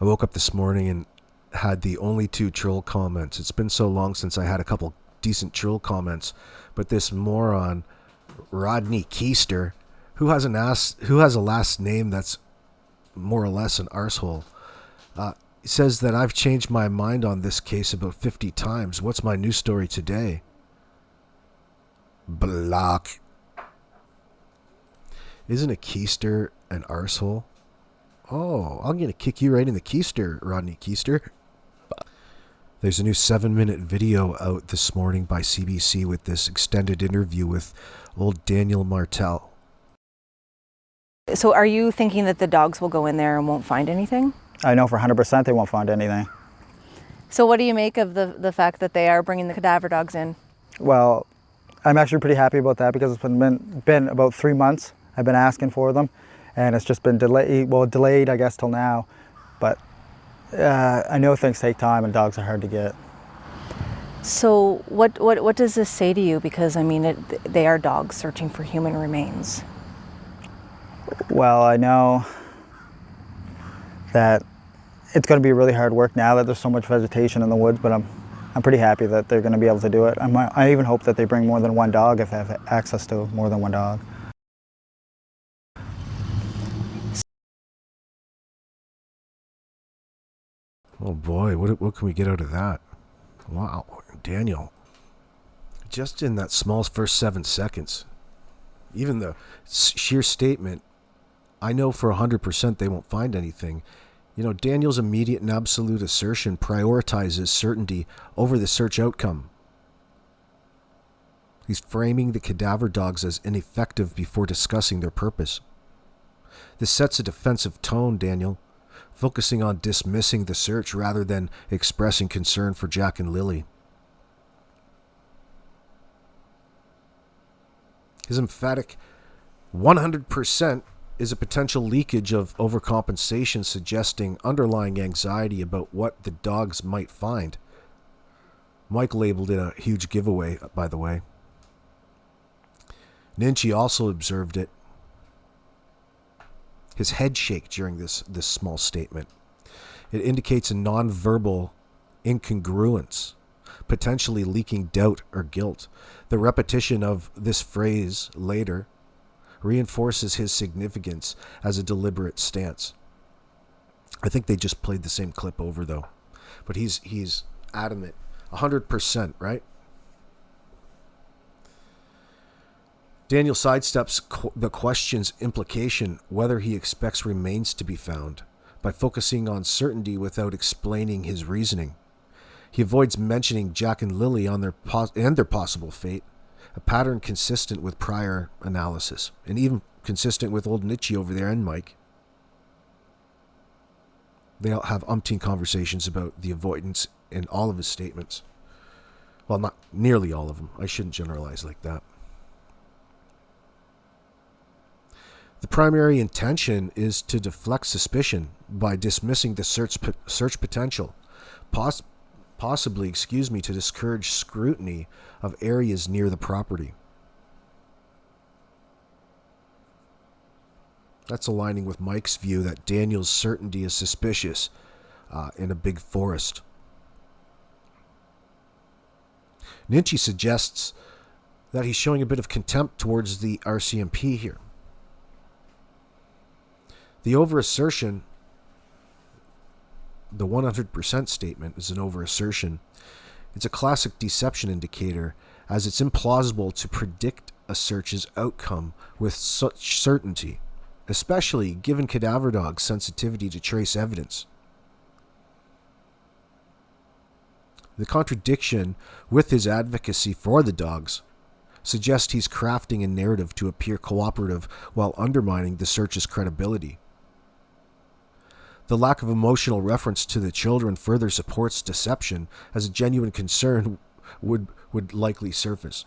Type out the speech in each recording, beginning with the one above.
I woke up this morning and had the only two troll comments. It's been so long since I had a couple decent troll comments, but this moron, Rodney Keister, who has a last name that's more or less an arsehole, says that I've changed my mind on this case about 50 times. What's my new story today? Block. Isn't a keister an arsehole? Oh, I'm going to kick you right in the keister, Rodney Keister. There's a new 7-minute video out this morning by CBC with this extended interview with old Daniel Martel. So are you thinking that the dogs will go in there and won't find anything? I know for 100% they won't find anything. So what do you make of the fact that they are bringing the cadaver dogs in? Well, I'm actually pretty happy about that because it's been about 3 months I've been asking for them, and it's just been delayed I guess till now. But I know things take time and dogs are hard to get. So what does this say to you? Because I mean, they are dogs searching for human remains. Well, I know that it's going to be really hard work now that there's so much vegetation in the woods, but I'm pretty happy that they're going to be able to do it. I even hope that they bring more than one dog if they have access to more than one dog. Oh boy, what can we get out of that? Wow, Daniel. Just in that small first 7 seconds, even the sheer statement, I know for 100% they won't find anything. You know, Daniel's immediate and absolute assertion prioritizes certainty over the search outcome. He's framing the cadaver dogs as ineffective before discussing their purpose. This sets a defensive tone, Daniel, focusing on dismissing the search rather than expressing concern for Jack and Lily. His emphatic 100% is a potential leakage of overcompensation, suggesting underlying anxiety about what the dogs might find. Mike labeled it a huge giveaway, by the way. Nichi also observed it. His head shake during this small statement. It indicates a non-verbal incongruence, potentially leaking doubt or guilt. The repetition of this phrase later reinforces his significance as a deliberate stance. I think they just played the same clip over though. But he's adamant. 100%, right? Daniel sidesteps the question's implication whether he expects remains to be found by focusing on certainty without explaining his reasoning. He avoids mentioning Jack and Lily on their possible fate, a pattern consistent with prior analysis, and even consistent with old Nichi over there and Mike. They all have umpteen conversations about the avoidance in all of his statements. Well, not nearly all of them. I shouldn't generalize like that. The primary intention is to deflect suspicion by dismissing the search potential, possibly, to discourage scrutiny of areas near the property. That's aligning with Mike's view that Daniel's certainty is suspicious in a big forest. Nichi suggests that he's showing a bit of contempt towards the RCMP here. The over-assertion, the 100% statement is an over-assertion. It's a classic deception indicator, as it's implausible to predict a search's outcome with such certainty, especially given cadaver dogs' sensitivity to trace evidence. The contradiction with his advocacy for the dogs suggests he's crafting a narrative to appear cooperative while undermining the search's credibility. The lack of emotional reference to the children further supports deception, as a genuine concern would likely surface.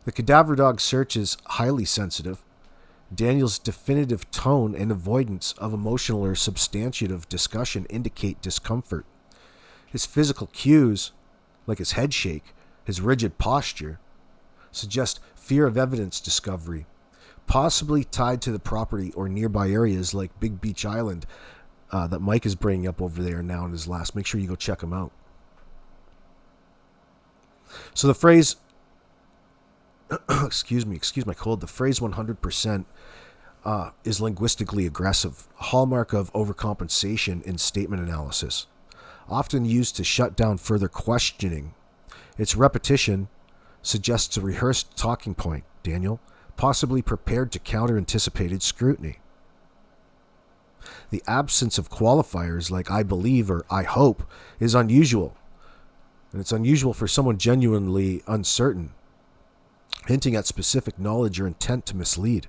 The cadaver dog search is highly sensitive. Daniel's definitive tone and avoidance of emotional or substantive discussion indicate discomfort. His physical cues, like his head shake, his rigid posture, suggest fear of evidence discovery, possibly tied to the property or nearby areas like Big Beach Island, that Mike is bringing up over there now in his last. Make sure you go check them out. So the phrase, excuse my cold, the phrase 100% is linguistically aggressive, a hallmark of overcompensation in statement analysis, often used to shut down further questioning. Its repetition suggests a rehearsed talking point, Daniel, possibly prepared to counter anticipated scrutiny. The absence of qualifiers like I believe or I hope is unusual. And it's unusual for someone genuinely uncertain, hinting at specific knowledge or intent to mislead.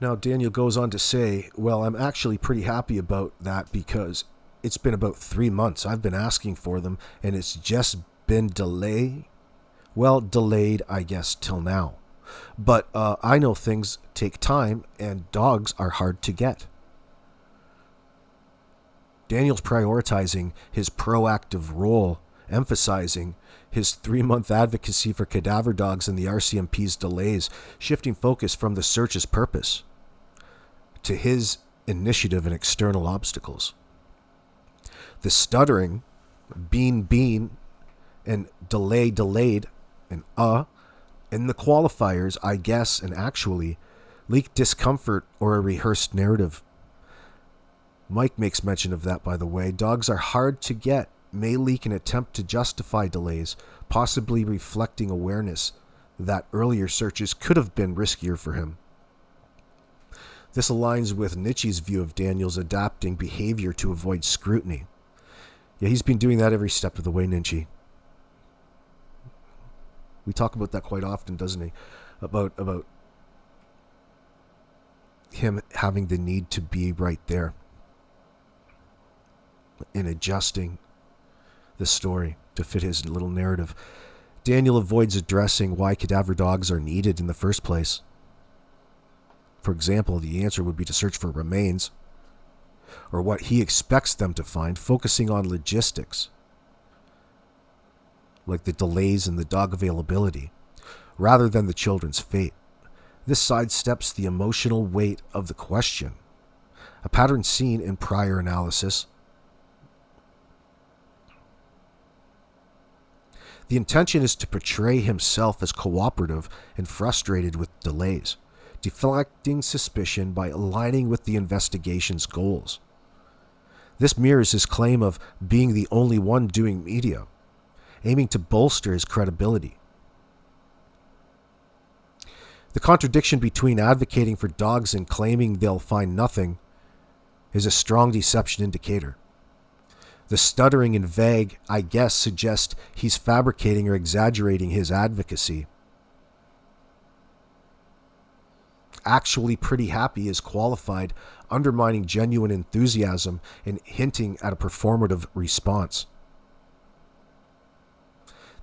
Now, Daniel goes on to say, well, I'm actually pretty happy about that because it's been about 3 months. I've been asking for them, and it's just been delayed. Well, delayed, I guess, till now. But I know things take time, and dogs are hard to get. Daniel's prioritizing his proactive role, emphasizing his 3-month advocacy for cadaver dogs and the RCMP's delays, shifting focus from the search's purpose to his initiative and external obstacles. The stuttering, bean, and delayed, and and the qualifiers, I guess, and actually, leak discomfort or a rehearsed narrative. Mike makes mention of that, by the way. Dogs are hard to get, may leak an attempt to justify delays, possibly reflecting awareness that earlier searches could have been riskier for him. This aligns with Nichi's view of Daniel's adapting behavior to avoid scrutiny. Yeah, he's been doing that every step of the way, Nichi. We talk about that quite often, doesn't he? About him having the need to be right there in adjusting the story to fit his little narrative. Daniel avoids addressing why cadaver dogs are needed in the first place. For example, the answer would be to search for remains, or what he expects them to find, focusing on logistics, like the delays in the dog availability, rather than the children's fate. This sidesteps the emotional weight of the question, a pattern seen in prior analysis. The intention is to portray himself as cooperative and frustrated with delays, deflecting suspicion by aligning with the investigation's goals. This mirrors his claim of being the only one doing media, aiming to bolster his credibility. The contradiction between advocating for dogs and claiming they'll find nothing is a strong deception indicator. The stuttering and vague, I guess, suggest he's fabricating or exaggerating his advocacy. Actually pretty happy is qualified, undermining genuine enthusiasm and hinting at a performative response.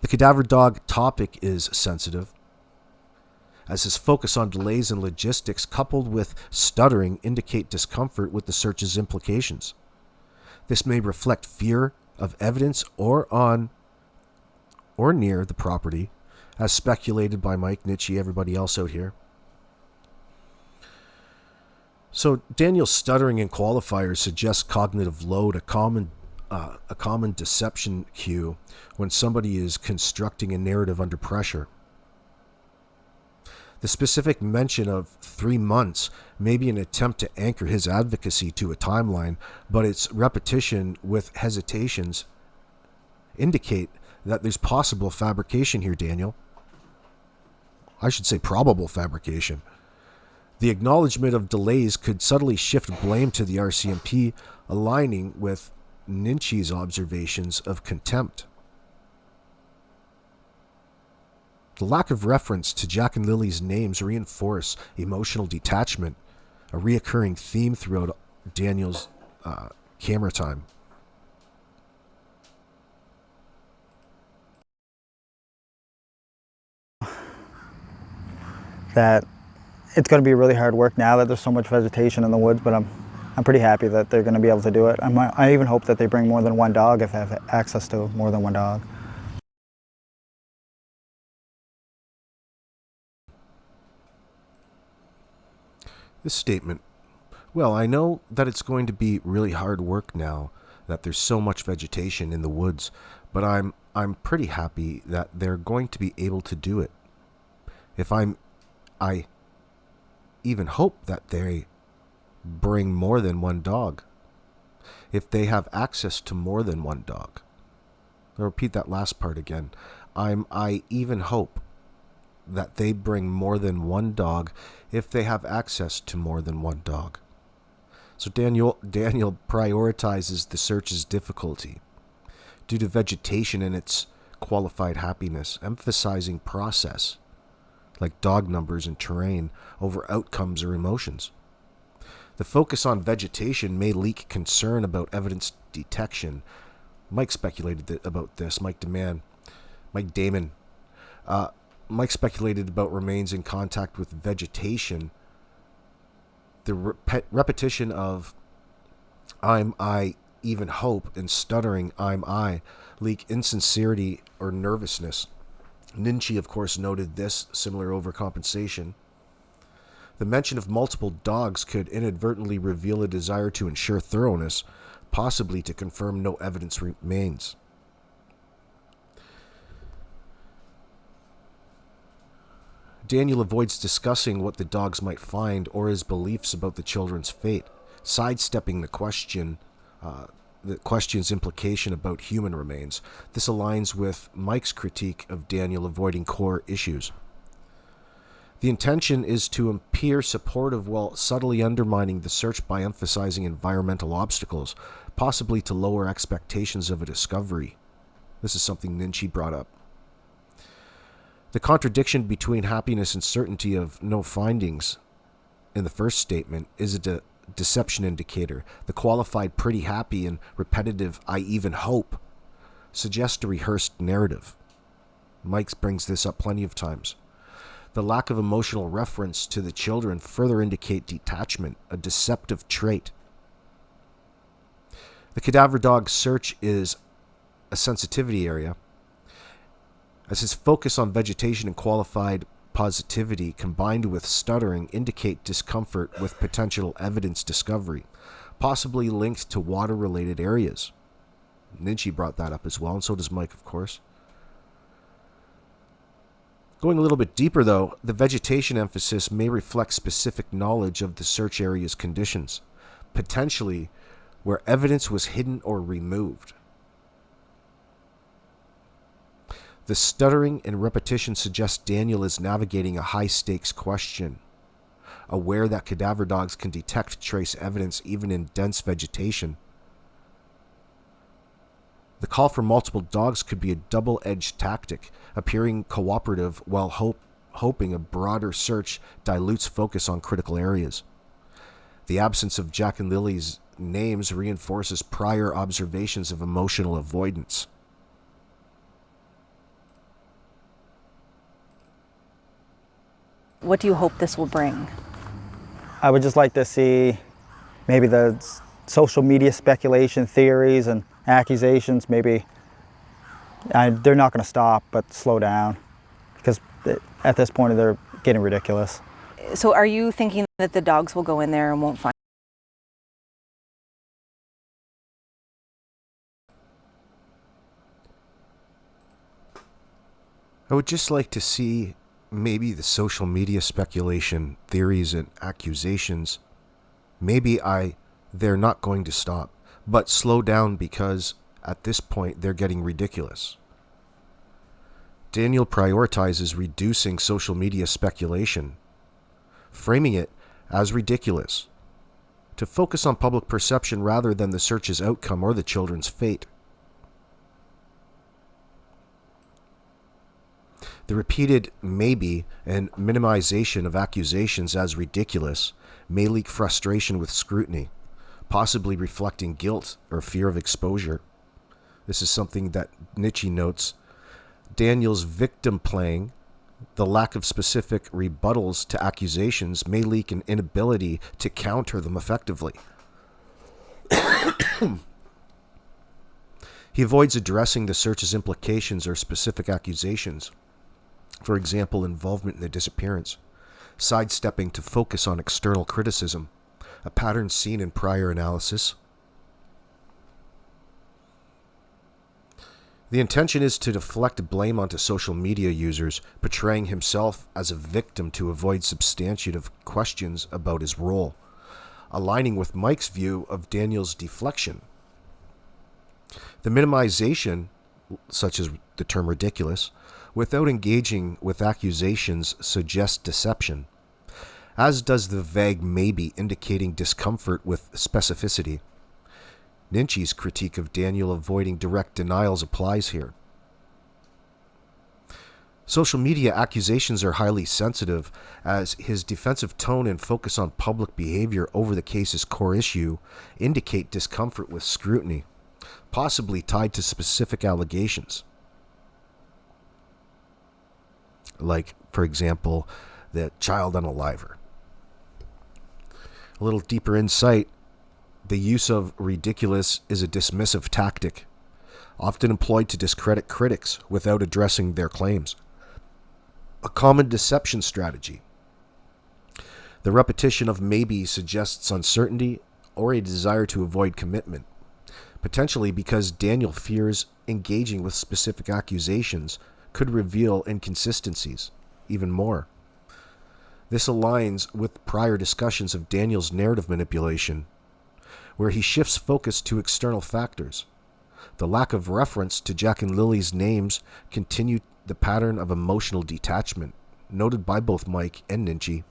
The cadaver dog topic is sensitive, as his focus on delays and logistics coupled with stuttering indicate discomfort with the search's implications. This may reflect fear of evidence or on or near the property, as speculated by Mike, Nichi, everybody else out here. So Daniel's stuttering and qualifiers suggest cognitive load, a common deception cue when somebody is constructing a narrative under pressure. The specific mention of 3 months may be an attempt to anchor his advocacy to a timeline, but its repetition with hesitations indicate that there's possible fabrication here, Daniel. I should say probable fabrication. The acknowledgement of delays could subtly shift blame to the RCMP, aligning with Nichi's observations of contempt. The lack of reference to Jack and Lily's names reinforce emotional detachment, a reoccurring theme throughout Daniel's camera time. That it's going to be really hard work now that there's so much vegetation in the woods, but I'm pretty happy that they're going to be able to do it. I even hope that they bring more than one dog if they have access to more than one dog. This statement. Well, I know that it's going to be really hard work now that there's so much vegetation in the woods, but I'm pretty happy that they're going to be able to do it. I even hope that they bring more than one dog. If they have access to more than one dog. I'll repeat that last part again. I even hope that they bring more than one dog if they have access to more than one dog. So Daniel prioritizes the search's difficulty due to vegetation and its qualified happiness, emphasizing process, like dog numbers and terrain, over outcomes or emotions. The focus on vegetation may leak concern about evidence detection. Mike speculated about this. Mike Damon. Mike speculated about remains in contact with vegetation. The repetition of I even hope and stuttering I leak insincerity or nervousness. Nichi, of course, noted this similar overcompensation. The mention of multiple dogs could inadvertently reveal a desire to ensure thoroughness, possibly to confirm no evidence remains. Daniel avoids discussing what the dogs might find or his beliefs about the children's fate, sidestepping the question's implication about human remains. This aligns with Mike's critique of Daniel avoiding core issues. The intention is to appear supportive while subtly undermining the search by emphasizing environmental obstacles, possibly to lower expectations of a discovery. This is something Nichi brought up. The contradiction between happiness and certainty of no findings in the first statement is a deception indicator. The qualified pretty happy and repetitive I even hope suggest a rehearsed narrative. Mike brings this up plenty of times. The lack of emotional reference to the children further indicate detachment, a deceptive trait. The cadaver dog's search is a sensitivity area, as his focus on vegetation and qualified positivity combined with stuttering indicate discomfort with potential evidence discovery, possibly linked to water-related areas. Nichi brought that up as well, and so does Mike, of course. Going a little bit deeper, though, the vegetation emphasis may reflect specific knowledge of the search area's conditions, potentially where evidence was hidden or removed. The stuttering and repetition suggest Daniel is navigating a high-stakes question, aware that cadaver dogs can detect trace evidence even in dense vegetation. The call for multiple dogs could be a double-edged tactic, appearing cooperative while hoping a broader search dilutes focus on critical areas. The absence of Jack and Lily's names reinforces prior observations of emotional avoidance. What do you hope this will bring? I would just like to see maybe the social media speculation theories and accusations, maybe they're not going to stop, but slow down, because at this point they're getting ridiculous. So are you thinking that the dogs will go in there and won't find? I would just like to see maybe the social media speculation, theories, and accusations. Maybe they're not going to stop, but slow down, because at this point they're getting ridiculous. Daniel prioritizes reducing social media speculation, framing it as ridiculous, to focus on public perception rather than the search's outcome or the children's fate. The repeated maybe and minimization of accusations as ridiculous may leak frustration with scrutiny, possibly reflecting guilt or fear of exposure. This is something that Nichi notes. Daniel's victim playing, the lack of specific rebuttals to accusations, may leak an inability to counter them effectively. He avoids addressing the search's implications or specific accusations. For example, involvement in the disappearance, sidestepping to focus on external criticism, a pattern seen in prior analysis. The intention is to deflect blame onto social media users, portraying himself as a victim to avoid substantive questions about his role, aligning with Mike's view of Daniel's deflection. The minimization, such as the term ridiculous, without engaging with accusations suggests deception, as does the vague maybe indicating discomfort with specificity. Nichi's critique of Daniel avoiding direct denials applies here. Social media accusations are highly sensitive, as his defensive tone and focus on public behavior over the case's core issue indicate discomfort with scrutiny, possibly tied to specific allegations. Like, for example, the child unaliver. A little deeper insight. The use of ridiculous is a dismissive tactic, often employed to discredit critics without addressing their claims. A common deception strategy. The repetition of maybe suggests uncertainty or a desire to avoid commitment, potentially because Daniel fears engaging with specific accusations could reveal inconsistencies even more. This aligns with prior discussions of Daniel's narrative manipulation, where he shifts focus to external factors. The lack of reference to Jack and Lily's names continued the pattern of emotional detachment, noted by both Mike and Nichi.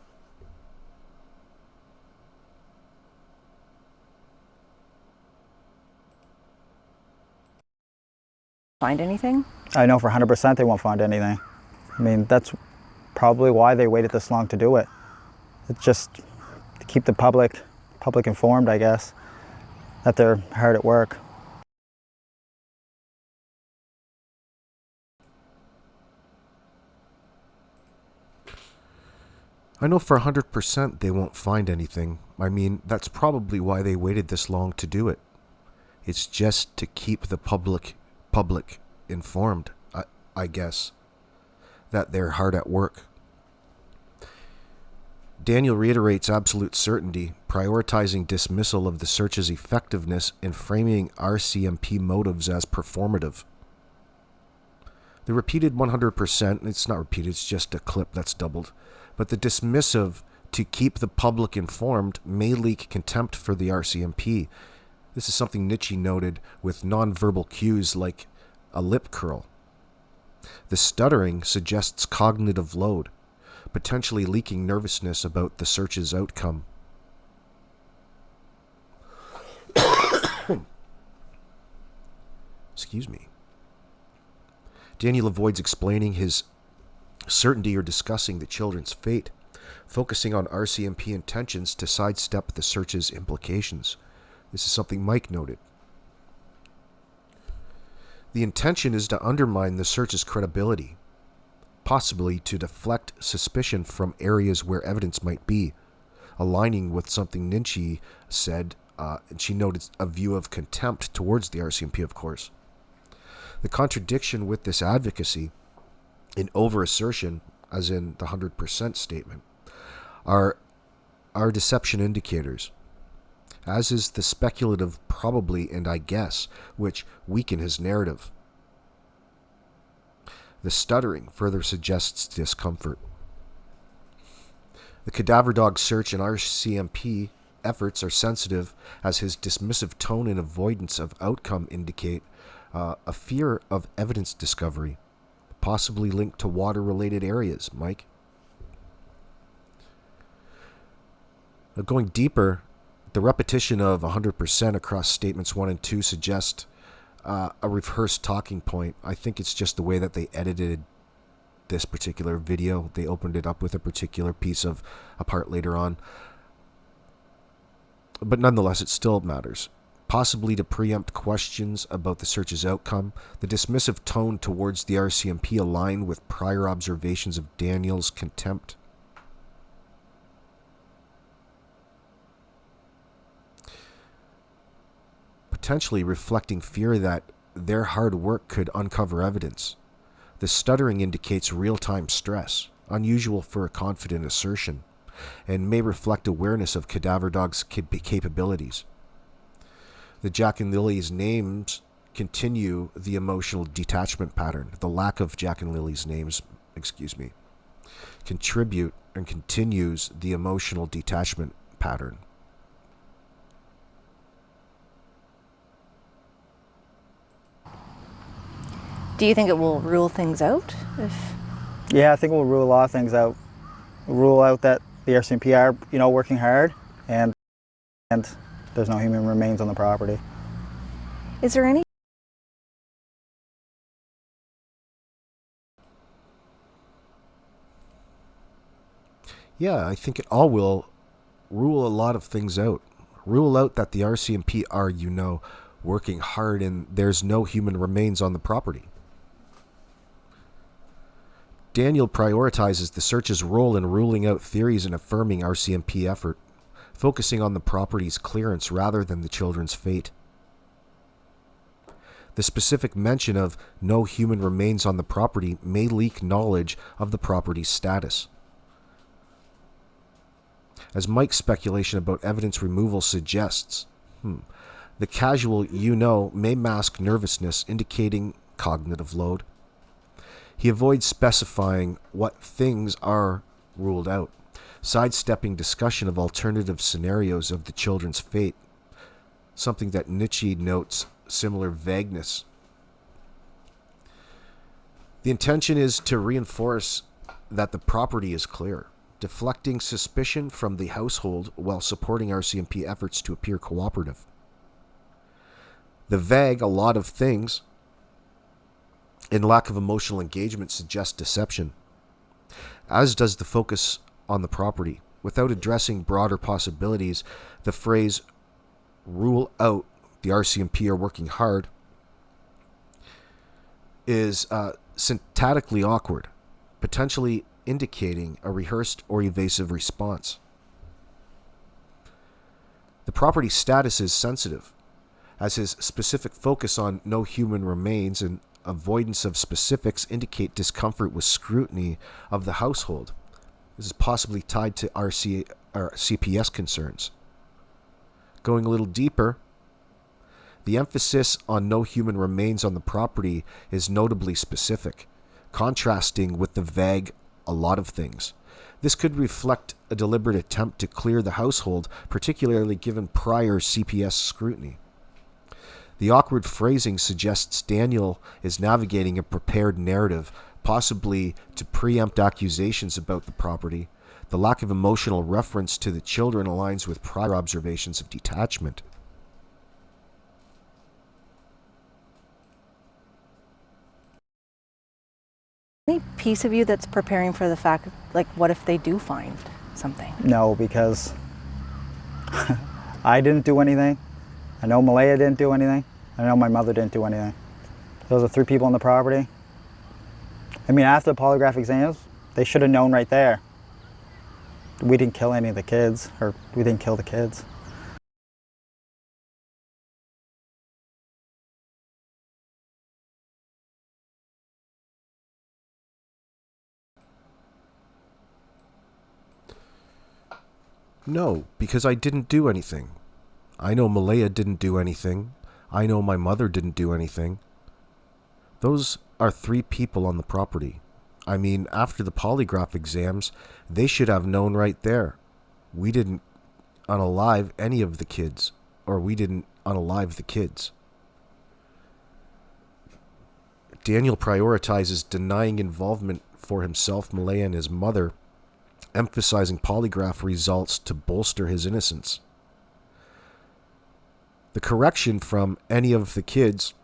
Find anything? I know for 100% they won't find anything. I mean, that's probably why they waited this long to do it. It's just to keep the public informed, I guess, that they're hard at work. I know for 100% they won't find anything. I mean, that's probably why they waited this long to do it. It's just to keep the public informed, I guess, that they're hard at work. Daniel reiterates absolute certainty, prioritizing dismissal of the search's effectiveness and framing RCMP motives as performative. The repeated 100%, it's not repeated, it's just a clip that's doubled, but the dismissive to keep the public informed may leak contempt for the RCMP. This is something Nichi noted with nonverbal cues like a lip curl. The stuttering suggests cognitive load, potentially leaking nervousness about the search's outcome. Excuse me. Daniel avoids explaining his certainty or discussing the children's fate, focusing on RCMP intentions to sidestep the search's implications. This is something Mike noted. The intention is to undermine the search's credibility, possibly to deflect suspicion from areas where evidence might be, aligning with something Nichi said, and she noted a view of contempt towards the RCMP, of course. The contradiction with this advocacy in over-assertion, as in the 100% statement, are deception indicators, as is the speculative probably and I guess, which weaken his narrative. The stuttering further suggests discomfort. The cadaver dog search and RCMP efforts are sensitive, as his dismissive tone and avoidance of outcome indicate a fear of evidence discovery, possibly linked to water-related areas. Mike? Now, going deeper, the repetition of 100% across statements 1 and 2 suggests a rehearsed talking point. I think it's just the way that they edited this particular video. They opened it up with a particular piece of a part later on. But nonetheless, it still matters. Possibly to preempt questions about the search's outcome, the dismissive tone towards the RCMP aligned with prior observations of Daniel's contempt. Potentially reflecting fear that their hard work could uncover evidence. The stuttering indicates real-time stress, unusual for a confident assertion, and may reflect awareness of Cadaver Dog's capabilities. The Jack and Lily's names continue the emotional detachment pattern. The lack of Jack and Lily's names, contribute and continues the emotional detachment pattern. Do you think it will rule things out? Yeah, I think we'll rule a lot of things out. Rule out that the RCMP are, working hard, and there's no human remains on the property. Is there any? Yeah, I think it all will rule a lot of things out. Rule out that the RCMP are, working hard and there's no human remains on the property. Daniel prioritizes the search's role in ruling out theories and affirming RCMP effort, focusing on the property's clearance rather than the children's fate. The specific mention of no human remains on the property may leak knowledge of the property's status. As Mike's speculation about evidence removal suggests, the casual may mask nervousness, indicating cognitive load. He avoids specifying what things are ruled out, sidestepping discussion of alternative scenarios of the children's fate, something that Nichi notes similar vagueness. The intention is to reinforce that the property is clear, deflecting suspicion from the household while supporting RCMP efforts to appear cooperative. The vague, a lot of things, and lack of emotional engagement suggest deception, as does the focus on the property. Without addressing broader possibilities, the phrase rule out the RCMP are working hard is syntactically awkward, potentially indicating a rehearsed or evasive response. The property's status is sensitive, as his specific focus on no human remains and avoidance of specifics indicate discomfort with scrutiny of the household. This is possibly tied to CPS concerns. Going a little deeper, the emphasis on no human remains on the property is notably specific, contrasting with the vague a lot of things. This could reflect a deliberate attempt to clear the household, particularly given prior CPS scrutiny. The awkward phrasing suggests Daniel is navigating a prepared narrative, possibly to preempt accusations about the property. The lack of emotional reference to the children aligns with prior observations of detachment. Any piece of you that's preparing for the fact, what if they do find something? No, because I didn't do anything. I know Malaya didn't do anything. I know my mother didn't do anything. Those are 3 people on the property. I mean, after the polygraph exams, they should have known right there. We didn't kill any of the kids, or we didn't kill the kids. No, because I didn't do anything. I know Malaya didn't do anything. I know my mother didn't do anything. Those are 3 people on the property. I mean, after the polygraph exams, they should have known right there. We didn't unalive any of the kids, or we didn't unalive the kids. Daniel prioritizes denying involvement for himself, Malaya, and his mother, emphasizing polygraph results to bolster his innocence. The correction from any of the kids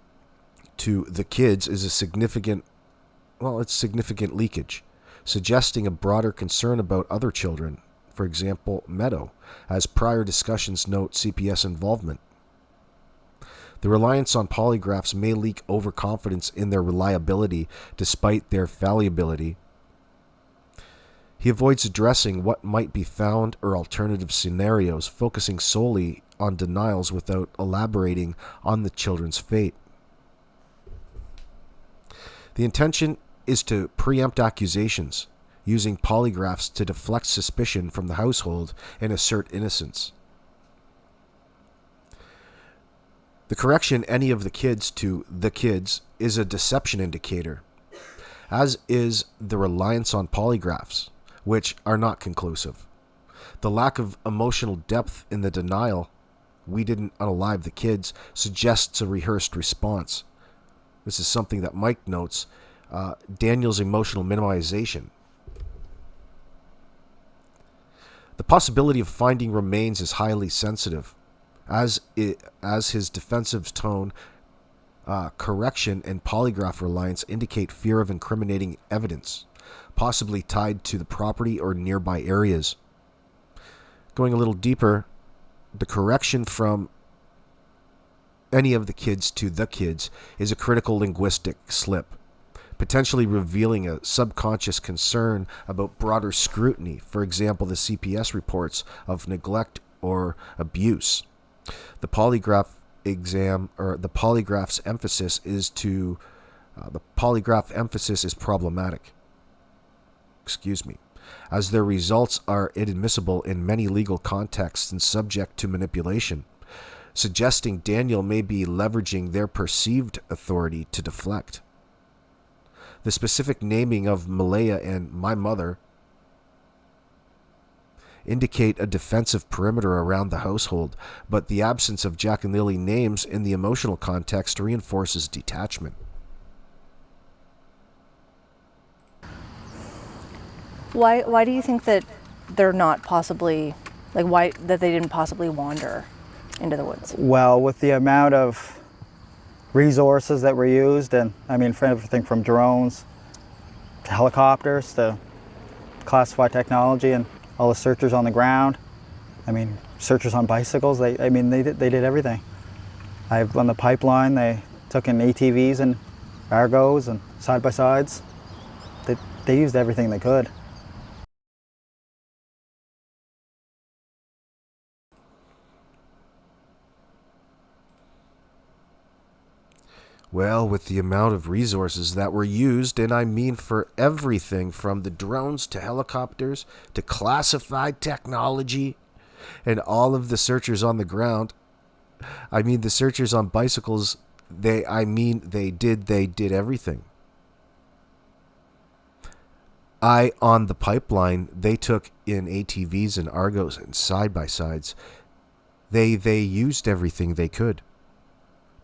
to the kids is significant leakage, suggesting a broader concern about other children, for example, Meadow, as prior discussions note CPS involvement. The reliance on polygraphs may leak overconfidence in their reliability despite their fallibility. He avoids addressing what might be found or alternative scenarios, focusing solely on denials without elaborating on the children's fate. The intention is to preempt accusations, using polygraphs to deflect suspicion from the household and assert innocence. The correction any of the kids to the kids is a deception indicator, as is the reliance on polygraphs, which are not conclusive. The lack of emotional depth in the denial, "we didn't unalive the kids," suggests a rehearsed response. This is something that Mike notes. Daniel's emotional minimization. The possibility of finding remains is highly sensitive, as his defensive tone, correction, and polygraph reliance indicate fear of incriminating evidence, possibly tied to the property or nearby areas. Going a little deeper, the correction from any of the kids to the kids is a critical linguistic slip, potentially revealing a subconscious concern about broader scrutiny, for example, the CPS reports of neglect or abuse. The polygraph exam, or the polygraph's emphasis is the polygraph emphasis is problematic. As their results are inadmissible in many legal contexts and subject to manipulation, suggesting Daniel may be leveraging their perceived authority to deflect. The specific naming of Malaya and my mother indicate a defensive perimeter around the household, but the absence of Jack and Lily names in the emotional context reinforces detachment. Why do you think that they're not possibly, why that they didn't possibly wander into the woods? Well, with the amount of resources that were used, and I mean, for everything from drones to helicopters to classified technology and all the searchers on the ground. I mean, searchers on bicycles. They did everything. On the pipeline, they took in ATVs and Argos and side by sides. They used everything they could. Well, with the amount of resources that were used, and I mean for everything from the drones to helicopters to classified technology and all of the searchers on the ground, I mean the searchers on bicycles, they did everything. On the pipeline, they took in ATVs and Argos and side-by-sides. They used everything they could.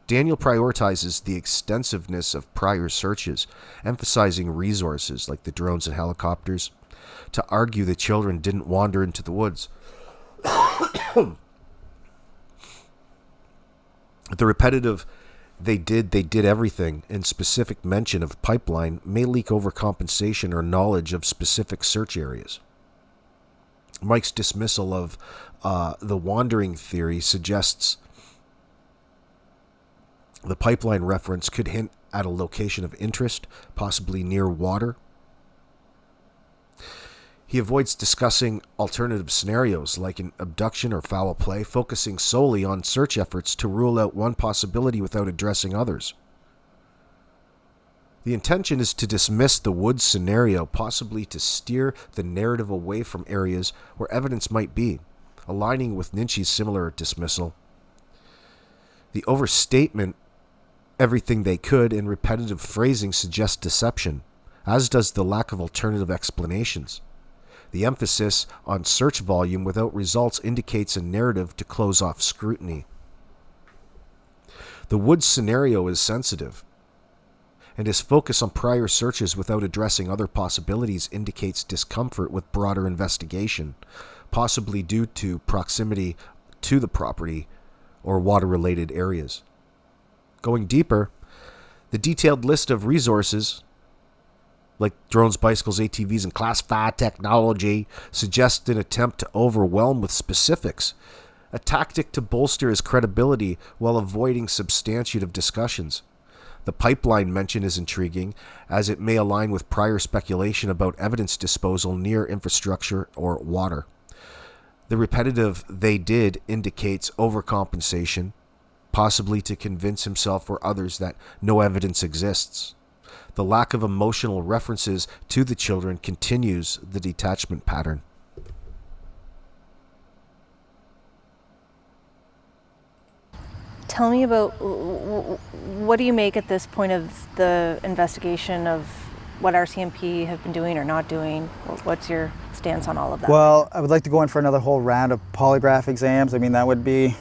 Daniel prioritizes the extensiveness of prior searches, emphasizing resources like the drones and helicopters, to argue the children didn't wander into the woods. The repetitive they did everything, and specific mention of pipeline may leak overcompensation or knowledge of specific search areas. Mike's dismissal of the wandering theory suggests the pipeline reference could hint at a location of interest, possibly near water. He avoids discussing alternative scenarios like an abduction or foul play, focusing solely on search efforts to rule out one possibility without addressing others. The intention is to dismiss the woods scenario, possibly to steer the narrative away from areas where evidence might be, aligning with Nichi's similar dismissal. The overstatement, everything they could, and repetitive phrasing suggest deception, as does the lack of alternative explanations. The emphasis on search volume without results indicates a narrative to close off scrutiny. The woods scenario is sensitive, and his focus on prior searches without addressing other possibilities indicates discomfort with broader investigation, possibly due to proximity to the property or water-related areas. Going deeper, the detailed list of resources, like drones, bicycles, ATVs, and classified technology, suggests an attempt to overwhelm with specifics, a tactic to bolster his credibility while avoiding substantive discussions. The pipeline mention is intriguing, as it may align with prior speculation about evidence disposal near infrastructure or water. The repetitive "they did" indicates overcompensation, possibly to convince himself or others that no evidence exists. The lack of emotional references to the children continues the detachment pattern. Tell me about what do you make at this point of the investigation of what RCMP have been doing or not doing? What's your stance on all of that? Well, I would like to go in for another whole round of polygraph exams. I mean, that would be,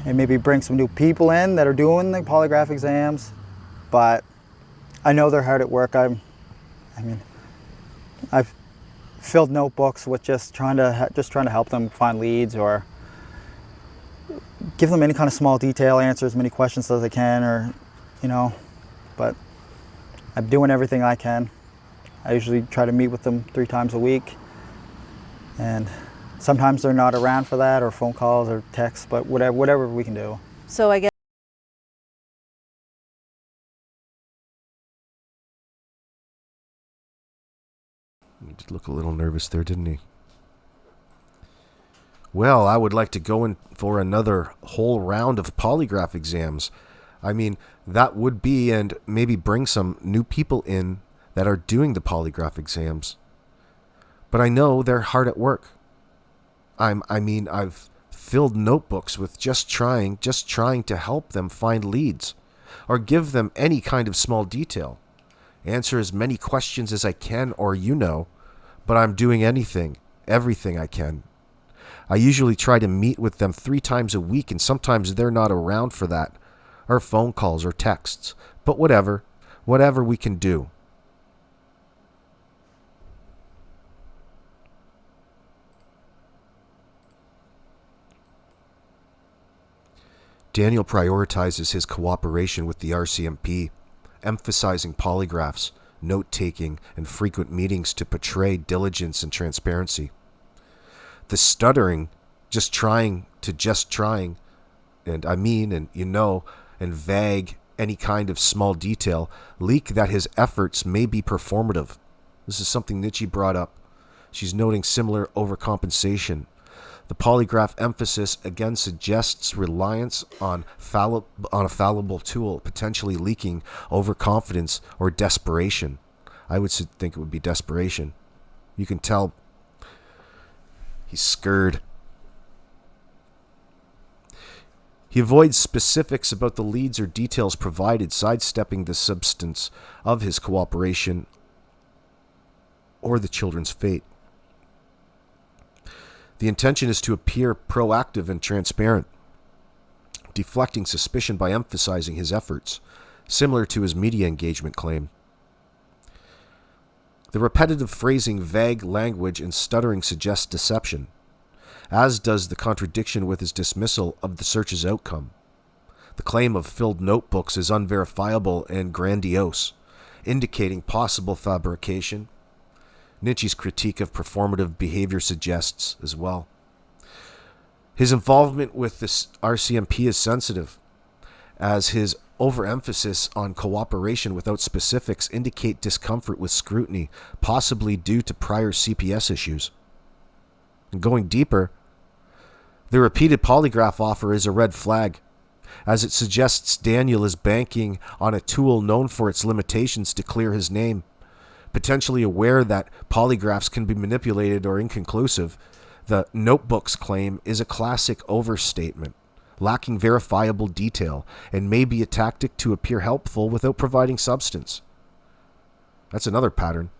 and maybe bring some new people in that are doing the polygraph exams. But I know they're hard at work. I mean, I've filled notebooks with just trying to help them find leads or give them any kind of small detail, answer as many questions as I can, or, you know, but I'm doing everything I can. I usually try to meet with them 3 times a week, and sometimes they're not around for that, or phone calls or texts, but whatever we can do. So I guess He did look a little nervous there, didn't he? Well, I would like to go in for another whole round of polygraph exams. I mean, that would be, and maybe bring some new people in that are doing the polygraph exams. But I know they're hard at work. I've filled notebooks with just trying to help them find leads, or give them any kind of small detail. Answer as many questions as I can, or but I'm doing everything I can. I usually try to meet with them 3 times a week, and sometimes they're not around for that, or phone calls or texts. But whatever we can do. Daniel prioritizes his cooperation with the RCMP, emphasizing polygraphs, note-taking, and frequent meetings to portray diligence and transparency. The stuttering, just trying, and and vague, any kind of small detail, leak that his efforts may be performative. This is something Nichi brought up. She's noting similar overcompensation. The polygraph emphasis again suggests reliance on a fallible tool, potentially leaking overconfidence or desperation. I would think it would be desperation. You can tell he's scared. He avoids specifics about the leads or details provided, sidestepping the substance of his cooperation or the children's fate. The intention is to appear proactive and transparent, deflecting suspicion by emphasizing his efforts, similar to his media engagement claim. The repetitive phrasing, vague language, and stuttering suggest deception, as does the contradiction with his dismissal of the search's outcome. The claim of filled notebooks is unverifiable and grandiose, indicating possible fabrication. Nichi's critique of performative behavior suggests as well. His involvement with this RCMP is sensitive, as his overemphasis on cooperation without specifics indicate discomfort with scrutiny, possibly due to prior CPS issues. And going deeper, the repeated polygraph offer is a red flag, as it suggests Daniel is banking on a tool known for its limitations to clear his name. Potentially aware that polygraphs can be manipulated or inconclusive, the notebooks claim is a classic overstatement, lacking verifiable detail, and may be a tactic to appear helpful without providing substance. That's another pattern.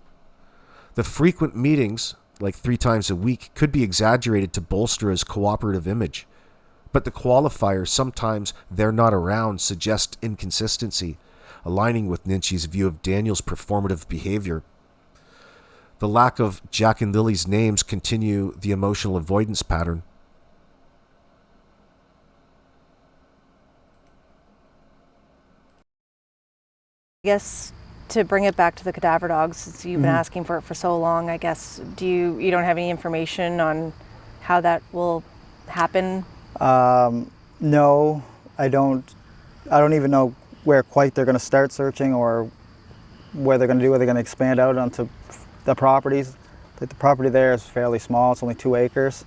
The frequent meetings, like 3 times a week, could be exaggerated to bolster his cooperative image, but the qualifier, sometimes they're not around, suggest inconsistency, aligning with Nichi's view of Daniel's performative behavior. The lack of Jack and Lily's names continue the emotional avoidance pattern. I guess to bring it back to the cadaver dogs, since you've been asking for it for so long, I guess, you don't have any information on how that will happen? No, I don't even know where quite they're going to start searching, or what they're going to do. Are they going to expand out onto the properties? The property there is fairly small. It's only 2 acres.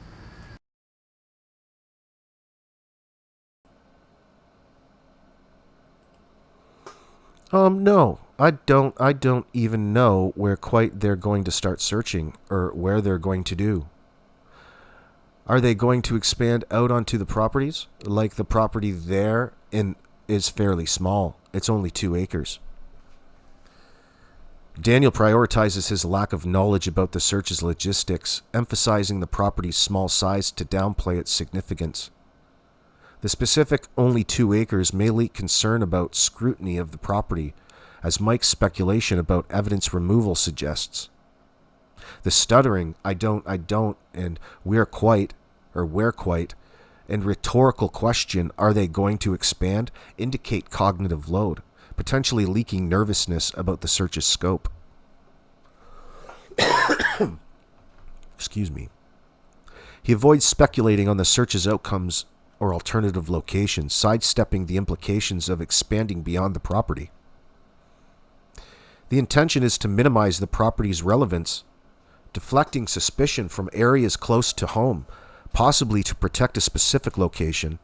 No. I don't even know where quite they're going to start searching or where they're going to do. Are they going to expand out onto the properties? Like the property there is fairly small. It's only 2 acres. Daniel prioritizes his lack of knowledge about the search's logistics, emphasizing the property's small size to downplay its significance. The specific only 2 acres may leak concern about scrutiny of the property, as Mike's speculation about evidence removal suggests. The stuttering, I don't, and where quite, and rhetorical question, are they going to expand, indicate cognitive load, potentially leaking nervousness about the search's scope. Excuse me. He avoids speculating on the search's outcomes or alternative locations, sidestepping the implications of expanding beyond the property. The intention is to minimize the property's relevance, deflecting suspicion from areas close to home, possibly to protect a specific location.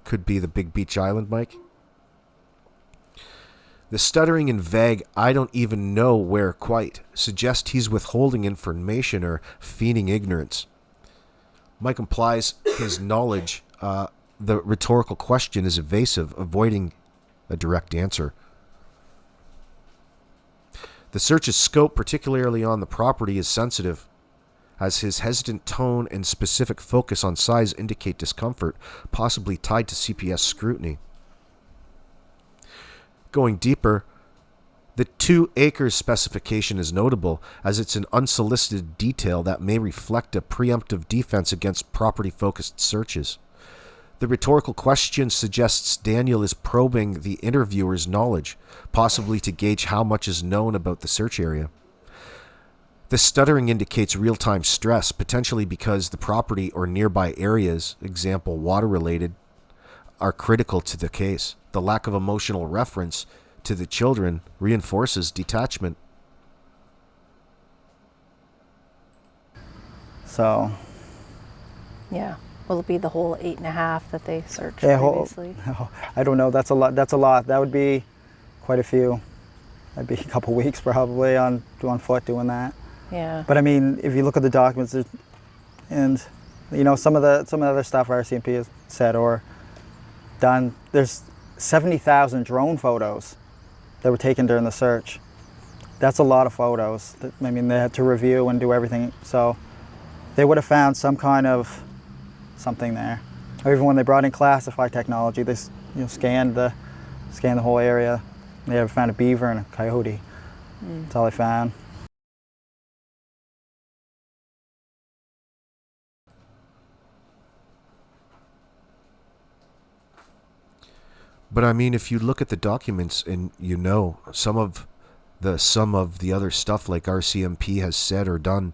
Could be the Big Beach Island, Mike. The stuttering and vague, I don't even know where quite, suggest he's withholding information or feigning ignorance. Mike implies his knowledge. The rhetorical question is evasive, avoiding a direct answer. The search's scope, particularly on the property, is sensitive, as his hesitant tone and specific focus on size indicate discomfort, possibly tied to CPS scrutiny. Going deeper, the 2 acres specification is notable, as it's an unsolicited detail that may reflect a preemptive defense against property-focused searches. The rhetorical question suggests Daniel is probing the interviewer's knowledge, possibly to gauge how much is known about the search area. The stuttering indicates real-time stress, potentially because the property or nearby areas, example water-related, are critical to the case. The lack of emotional reference to the children reinforces detachment. So, Yeah. Will it be the whole 8.5 that they searched yeah, previously? I don't know. That's a lot. That's a lot. That would be quite a few. That'd be a couple weeks probably on foot doing that. Yeah. But I mean, if you look at the documents, and you know some of the other stuff RCMP has said or done, there's 70,000 drone photos that were taken during the search. That's a lot of photos. I mean, they had to review and do everything. So they would have found some kind of something there. Or even when they brought in classified technology, they scanned the whole area. They ever found a beaver and a coyote. That's all they found. But I mean, if you look at the documents and you know some of the other stuff like RCMP has said or done,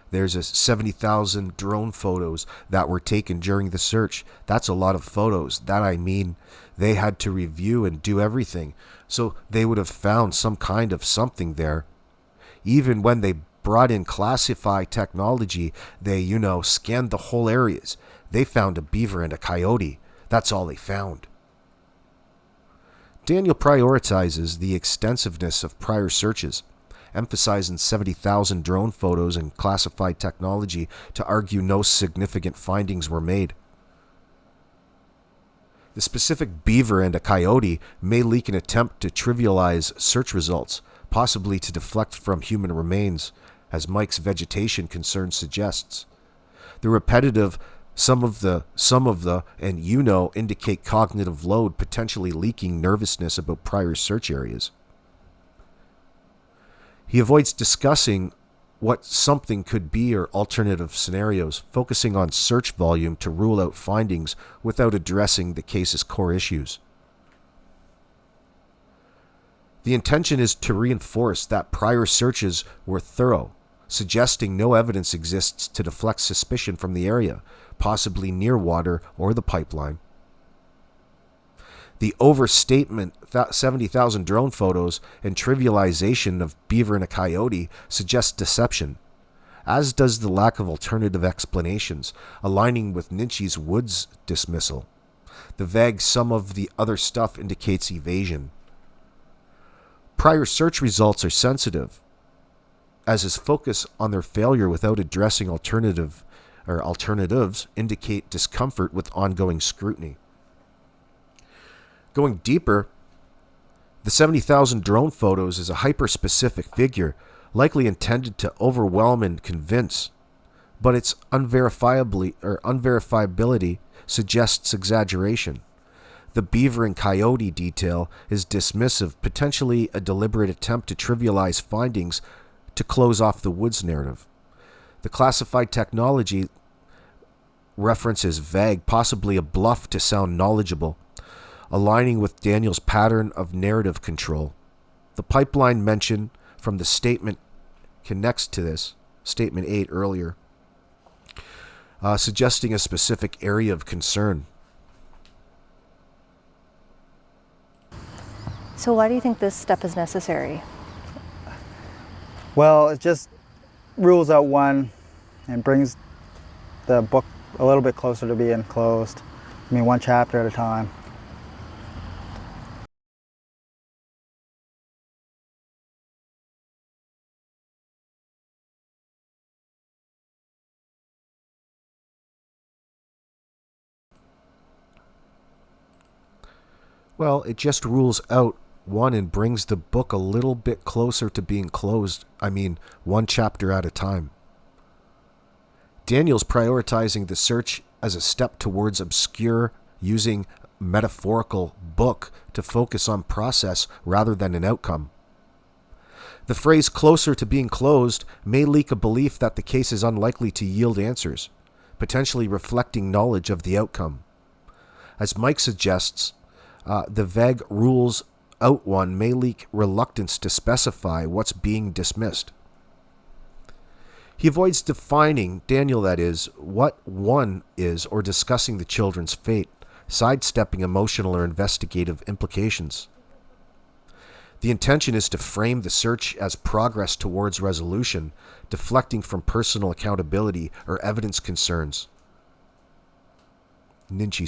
there's a 70,000 drone photos that were taken during the search. That's a lot of photos. That I mean, they had to review and do everything. So they would have found some kind of something there. Even when they brought in classified technology, they, scanned the whole areas. They found a beaver and a coyote. That's all they found. Daniel prioritizes the extensiveness of prior searches, emphasizing 70,000 drone photos and classified technology to argue no significant findings were made. The specific beaver and a coyote may leak an attempt to trivialize search results, possibly to deflect from human remains, as Mike's vegetation concern suggests. The repetitive some of the, and indicate cognitive load, potentially leaking nervousness about prior search areas. He avoids discussing what something could be or alternative scenarios, focusing on search volume to rule out findings without addressing the case's core issues. The intention is to reinforce that prior searches were thorough, suggesting no evidence exists to deflect suspicion from the area, possibly near water or the pipeline. The overstatement, 70,000 drone photos, and trivialization of beaver and a coyote suggests deception, as does the lack of alternative explanations, aligning with Nichi's woods dismissal. The vague some of the other stuff indicates evasion. Prior search results are sensitive, as his focus on their failure without addressing alternatives indicate discomfort with ongoing scrutiny. Going deeper, the 70,000 drone photos is a hyper-specific figure, likely intended to overwhelm and convince, but its unverifiability suggests exaggeration. The beaver and coyote detail is dismissive, potentially a deliberate attempt to trivialize findings to close off the woods narrative. The classified technology reference is vague, possibly a bluff to sound knowledgeable, aligning with Daniel's pattern of narrative control. The pipeline mention from the statement connects to this, statement 8 earlier, suggesting a specific area of concern. So why do you think this step is necessary? Well, it just rules out one and brings the book a little bit closer to being closed. I mean, one chapter at a time. Well, it just rules out one and brings the book a little bit closer to being closed. I mean, one chapter at a time. Daniel's prioritizing the search as a step towards obscure, using metaphorical book to focus on process rather than an outcome. The phrase closer to being closed may leak a belief that the case is unlikely to yield answers, potentially reflecting knowledge of the outcome. As Mike suggests, the vague rules out one may leak reluctance to specify what's being dismissed. He avoids defining, Daniel that is, what one is or discussing the children's fate, sidestepping emotional or investigative implications. The intention is to frame the search as progress towards resolution, deflecting from personal accountability or evidence concerns. Nichi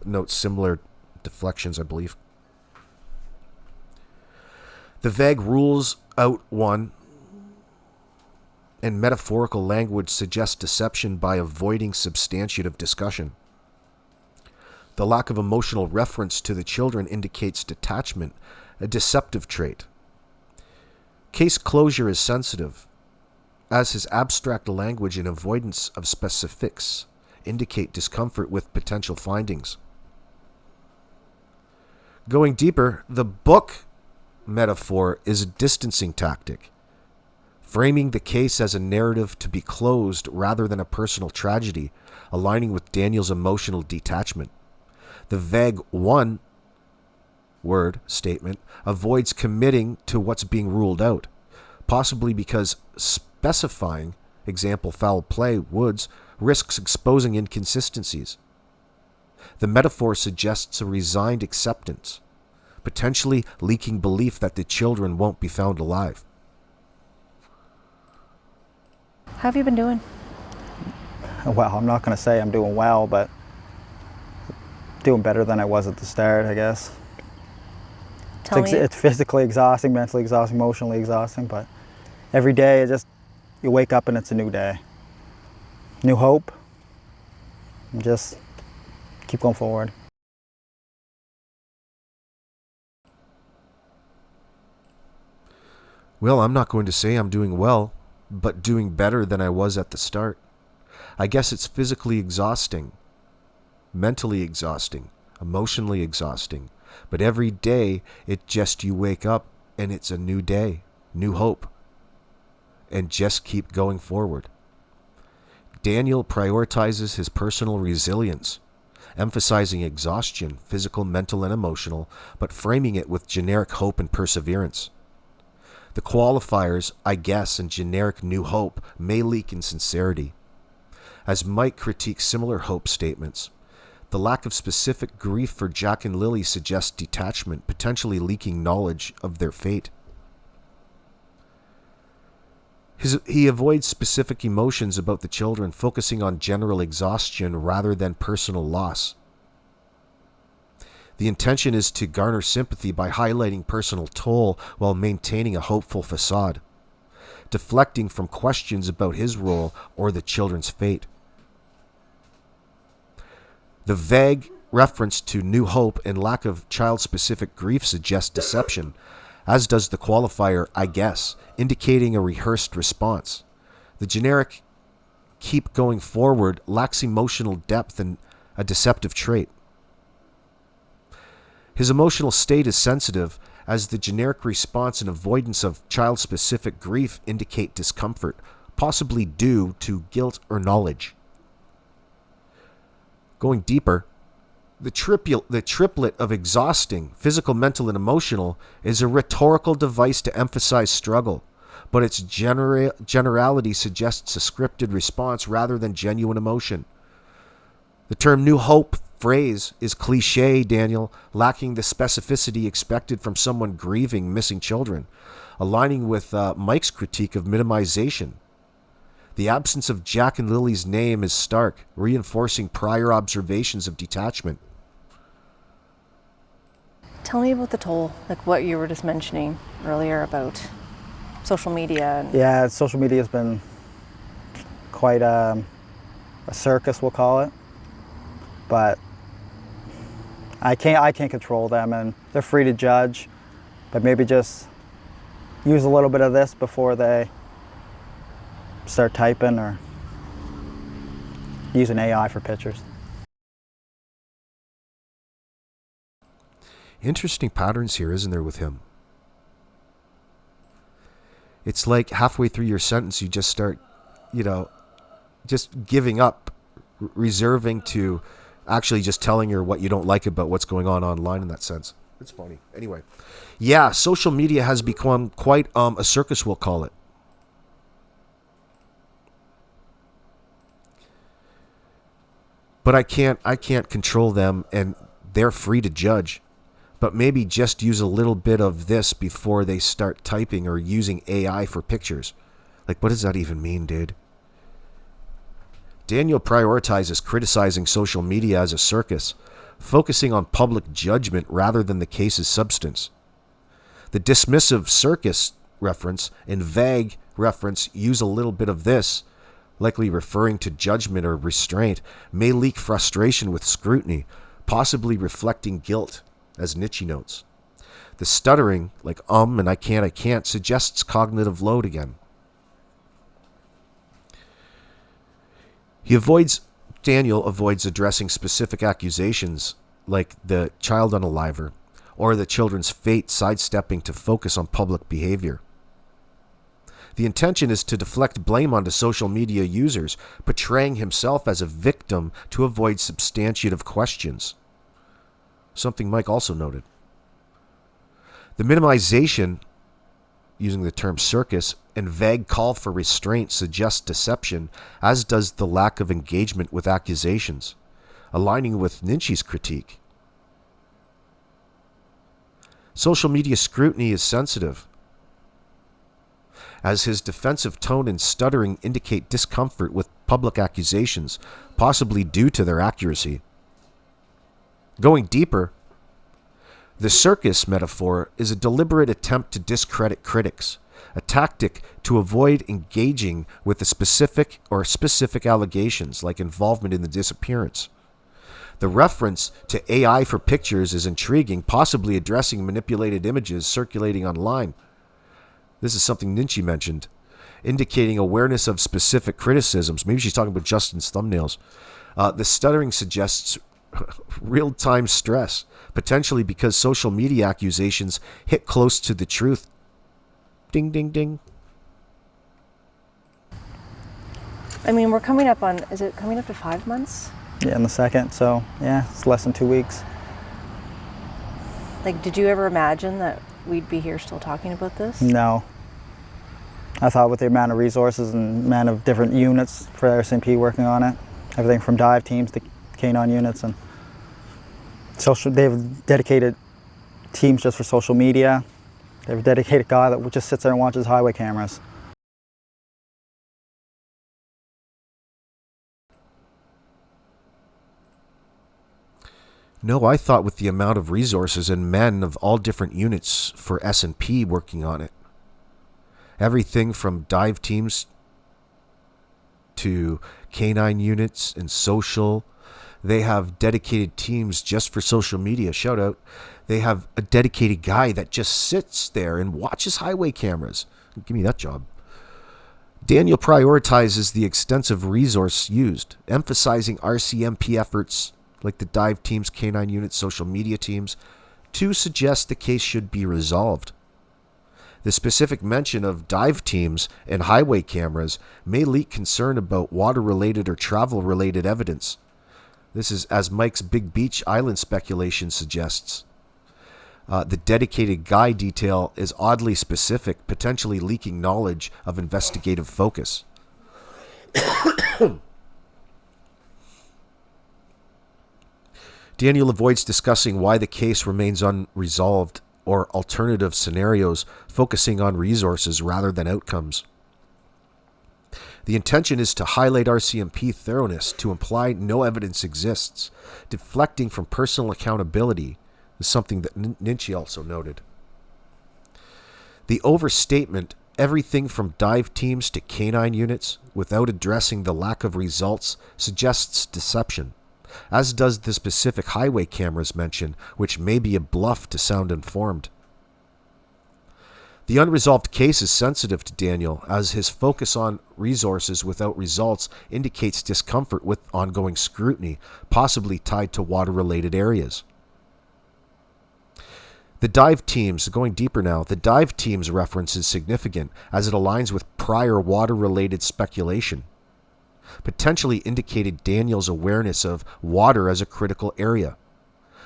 notes similar deflections, I believe. The vague rules out one and metaphorical language suggest deception by avoiding substantive discussion. The lack of emotional reference to the children indicates detachment, a deceptive trait. Case closure is sensitive, as his abstract language and avoidance of specifics indicate discomfort with potential findings. Going deeper, the book metaphor is a distancing tactic, framing the case as a narrative to be closed rather than a personal tragedy, aligning with Daniel's emotional detachment. The vague one word statement avoids committing to what's being ruled out, possibly because specifying, example foul play, woods, risks exposing inconsistencies. The metaphor suggests a resigned acceptance, potentially leaking belief that the children won't be found alive. How have you been doing? Well, I'm not going to say I'm doing well, but doing better than I was at the start, I guess. It's physically exhausting, mentally exhausting, emotionally exhausting, but every day you wake up and it's a new day. New hope. And just keep going forward. Well, I'm not going to say I'm doing well, but doing better than I was at the start. I guess it's physically exhausting, mentally exhausting, emotionally exhausting, but every day you wake up and it's a new day, new hope, and just keep going forward. Daniel prioritizes his personal resilience, emphasizing exhaustion, physical, mental, and emotional, but framing it with generic hope and perseverance. The qualifiers, I guess, and generic new hope may leak in sincerity. As Mike critiques similar hope statements, the lack of specific grief for Jack and Lily suggests detachment, potentially leaking knowledge of their fate. He avoids specific emotions about the children, focusing on general exhaustion rather than personal loss. The intention is to garner sympathy by highlighting personal toll while maintaining a hopeful facade, deflecting from questions about his role or the children's fate. The vague reference to new hope and lack of child-specific grief suggests deception, as does the qualifier, I guess, indicating a rehearsed response. The generic keep going forward lacks emotional depth and a deceptive trait. His emotional state is sensitive, as the generic response and avoidance of child-specific grief indicate discomfort, possibly due to guilt or knowledge. Going deeper, the triplet of exhausting, physical, mental, and emotional is a rhetorical device to emphasize struggle, but its generality suggests a scripted response rather than genuine emotion. The term new hope phrase is cliche, Daniel, lacking the specificity expected from someone grieving missing children, aligning with Mike's critique of minimization. The absence of Jack and Lily's name is stark, reinforcing prior observations of detachment. Tell me about the toll, like what you were just mentioning earlier about social media. Yeah, social media has been quite a circus, we'll call it. But I can't control them, and they're free to judge. But maybe just use a little bit of this before they start typing, or use an AI for pictures. Interesting patterns here, isn't there, with him? It's like halfway through your sentence, you just start, just giving up, reserving to actually just telling her what you don't like about what's going on online in that sense. It's funny. Anyway, yeah, social media has become quite a circus, we'll call it. But I can't control them, and they're free to judge. But maybe just use a little bit of this before they start typing or using AI for pictures. Like, what does that even mean, dude? Daniel prioritizes criticizing social media as a circus, focusing on public judgment rather than the case's substance. The dismissive circus reference and vague reference use a little bit of this, likely referring to judgment or restraint, may leak frustration with scrutiny, possibly reflecting guilt, as Nichi notes. The stuttering, like and I can't, suggests cognitive load again. Daniel avoids addressing specific accusations like the child unaliver or the children's fate, sidestepping to focus on public behavior. The intention is to deflect blame onto social media users, portraying himself as a victim to avoid substantive questions. Something Mike also noted. The minimization, using the term circus, and vague call for restraint suggests deception, as does the lack of engagement with accusations, aligning with Nichi's critique. Social media scrutiny is sensitive, as his defensive tone and stuttering indicate discomfort with public accusations, possibly due to their accuracy. Going deeper, the circus metaphor is a deliberate attempt to discredit critics, a tactic to avoid engaging with the specific allegations like involvement in the disappearance. The reference to AI for pictures is intriguing, possibly addressing manipulated images circulating online. This is something Nichi mentioned, indicating awareness of specific criticisms. Maybe she's talking about Justin's thumbnails. The stuttering suggests real-time stress, potentially because social media accusations hit close to the truth. Ding, ding, ding. I mean, we're coming up on, is it coming up to 5 months? Yeah, in the second, so yeah, it's less than 2 weeks. Like, did you ever imagine that we'd be here still talking about this? No. I thought with the amount of resources and amount of different units for RCMP working on it, everything from dive teams to canine units, and they've dedicated teams just for social media. They have a dedicated guy that just sits there and watches highway cameras. No, I thought with the amount of resources and men of all different units for S&P working on it. Everything from dive teams to canine units and social. They have dedicated teams just for social media. Shout out. They have a dedicated guy that just sits there and watches highway cameras. Give me that job. Daniel prioritizes the extensive resource used, emphasizing RCMP efforts like the dive teams, canine units, social media teams, to suggest the case should be resolved. The specific mention of dive teams and highway cameras may leak concern about water-related or travel-related evidence. This is as Mike's Big Beach Island speculation suggests. The dedicated guy detail is oddly specific, potentially leaking knowledge of investigative focus. Daniel avoids discussing why the case remains unresolved or alternative scenarios, focusing on resources rather than outcomes. The intention is to highlight RCMP thoroughness to imply no evidence exists, deflecting from personal accountability is something that Nichi also noted. The overstatement, everything from dive teams to canine units, without addressing the lack of results, suggests deception, as does the specific highway cameras mention, which may be a bluff to sound informed. The unresolved case is sensitive to Daniel, as his focus on resources without results indicates discomfort with ongoing scrutiny, possibly tied to water-related areas. The dive teams, going deeper now, the dive teams reference is significant as it aligns with prior water-related speculation, potentially indicated Daniel's awareness of water as a critical area.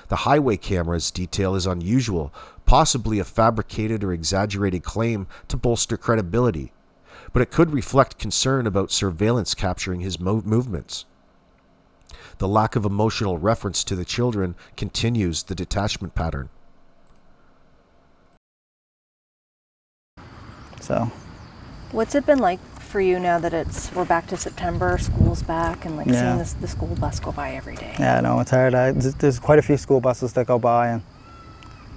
The highway cameras detail is unusual, possibly a fabricated or exaggerated claim to bolster credibility, but it could reflect concern about surveillance capturing his movements. The lack of emotional reference to the children continues the detachment pattern. So, what's it been like for you now that we're back to September, school's back, and seeing the school bus go by every day? Yeah, no, it's hard. There's quite a few school buses that go by, and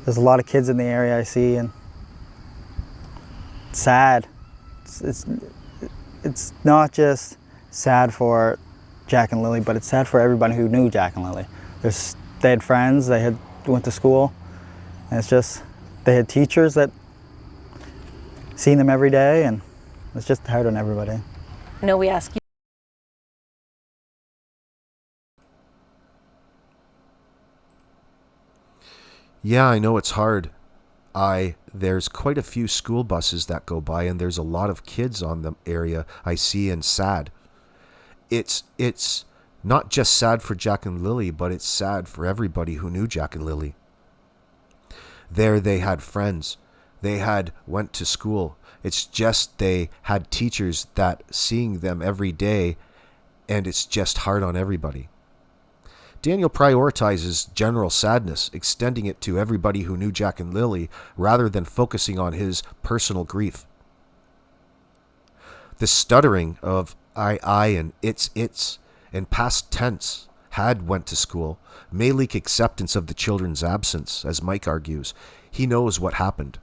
there's a lot of kids in the area I see, and it's sad. It's not just sad for Jack and Lily, but it's sad for everybody who knew Jack and Lily. They had friends, went to school, and it's just, they had teachers that seen them every day, and it's just hard on everybody. I know we ask you. Yeah, I know it's hard. There's quite a few school buses that go by, and there's a lot of kids on the area I see, and sad. It's not just sad for Jack and Lily, but it's sad for everybody who knew Jack and Lily. There they had friends. They went to school. It's just they had teachers that seeing them every day, and it's just hard on everybody. Daniel prioritizes general sadness, extending it to everybody who knew Jack and Lily, rather than focusing on his personal grief. The stuttering of I and it's and past tense went to school may leak acceptance of the children's absence, as Mike argues. He knows what happened.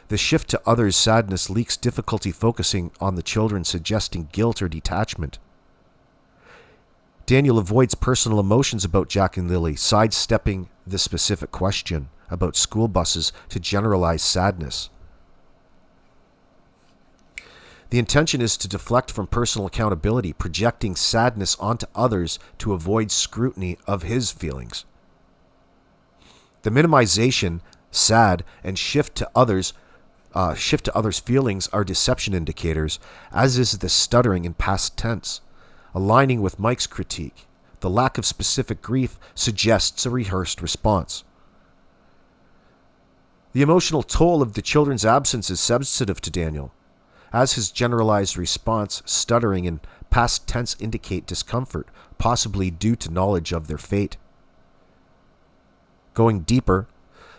The shift to others' sadness leaks difficulty focusing on the children, suggesting guilt or detachment. Daniel avoids personal emotions about Jack and Lily, sidestepping the specific question about school buses to generalize sadness. The intention is to deflect from personal accountability, projecting sadness onto others to avoid scrutiny of his feelings. The minimization, sad, and shift to others' feelings are deception indicators, as is the stuttering in past tense. Aligning with Mike's critique, the lack of specific grief suggests a rehearsed response. The emotional toll of the children's absence is sensitive to Daniel, as his generalized response, stuttering, and past tense indicate discomfort, possibly due to knowledge of their fate. Going deeper,